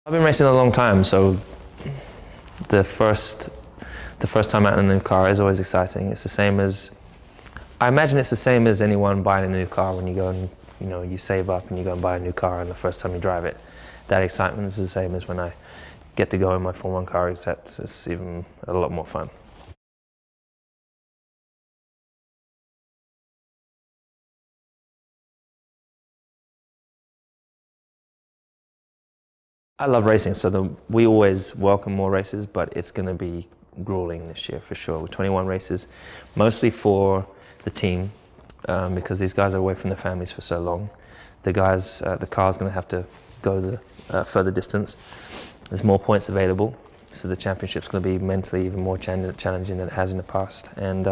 I've been racing a long time, so the first time out in a new car is always exciting. It's the same as, I imagine it's the same as anyone buying a new car when you go and, you save up and you go and buy a new car and the first time you drive it. That excitement is the same as when I get to go in my Formula 1 car, except it's even a lot more fun. I love racing, so we always welcome more races, but it's going to be grueling this year for sure. With 21 races, mostly for the team, because these guys are away from their families for so long. The car's going to have to go the further distance. There's more points available, so the championship's going to be mentally even more challenging than it has in the past. And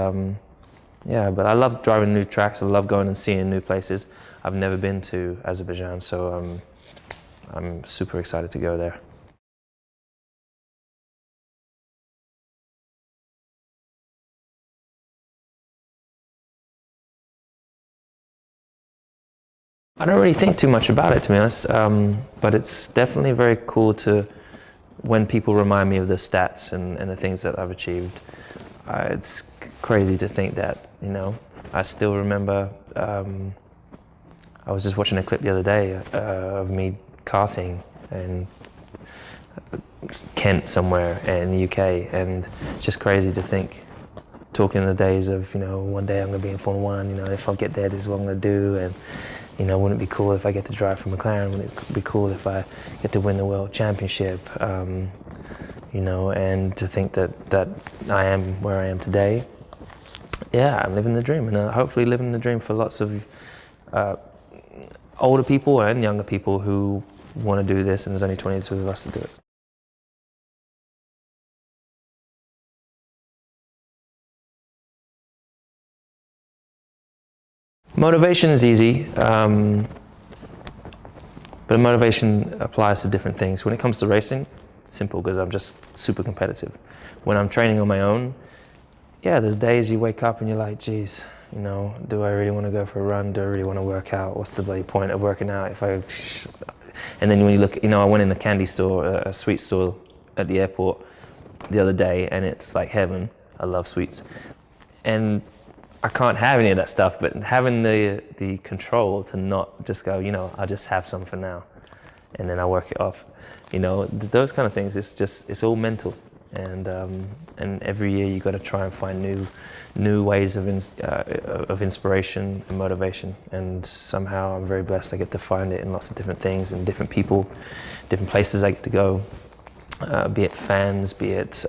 yeah, but I love driving new tracks. I love going and seeing new places. I've never been to Azerbaijan, so I'm super excited to go there. I don't really think too much about it, to be honest, but it's definitely very cool when people remind me of the stats and the things that I've achieved. It's crazy to think that, I still remember, I was just watching a clip the other day of me karting in Kent somewhere in the UK, and it's just crazy to think, talking the days of, one day I'm going to be in Formula 1, if I get there, this is what I'm going to do, and, wouldn't it be cool if I get to drive for McLaren? Wouldn't it be cool if I get to win the World Championship? And to think that I am where I am today, yeah, I'm living the dream, and hopefully living the dream for lots of older people and younger people who want to do this, and there's only 22 of us to do it. Motivation is easy, but motivation applies to different things. When it comes to racing, it's simple because I'm just super competitive. When I'm training on my own, yeah, there's days you wake up and you're like, geez, do I really want to go for a run? Do I really want to work out? What's the bloody point of working out if I... And then when you look, I went in the candy store, a sweet store at the airport the other day, and it's like heaven. I love sweets. And I can't have any of that stuff, but having the control to not just go, I'll just have some for now, and then I work it off. Those kind of things, it's all mental. And every year you got to try and find new ways of inspiration and motivation. And somehow I'm very blessed I get to find it in lots of different things and different people, different places I get to go, be it fans, be it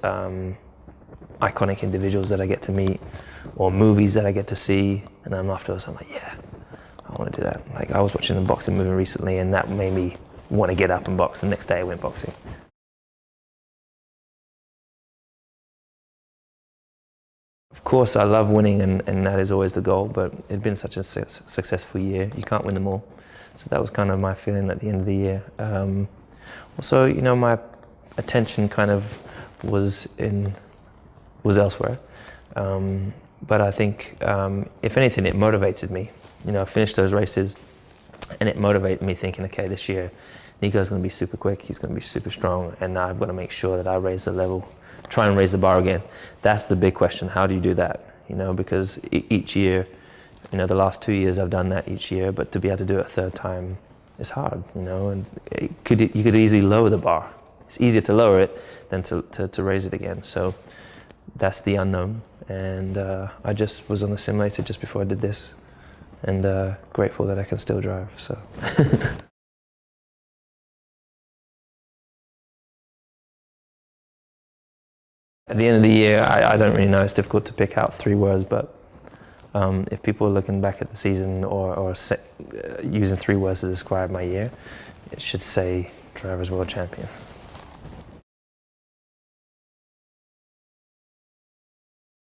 iconic individuals that I get to meet, or movies that I get to see. And I'm afterwards, I'm like, yeah, I want to do that. Like, I was watching a boxing movie recently, and that made me want to get up and box. The next day I went boxing. Of course, I love winning, and that is always the goal, but it'd been such a successful year. You can't win them all. So that was kind of my feeling at the end of the year. Also, my attention kind of was elsewhere. But I think, if anything, it motivated me. I finished those races, and it motivated me thinking, okay, this year, Nico's going to be super quick, he's going to be super strong, and now I've got to make sure that I raise the level, try and raise the bar again. That's the big question. How do you do that? Because each year, the last 2 years I've done that each year, but to be able to do it a third time is hard, and you could easily lower the bar. It's easier to lower it than to raise it again. So that's the unknown. And I just was on the simulator just before I did this, and grateful that I can still drive. So. At the end of the year, I don't really know. It's difficult to pick out 3 words, but if people are looking back at the season or using 3 words to describe my year, it should say Driver's World Champion.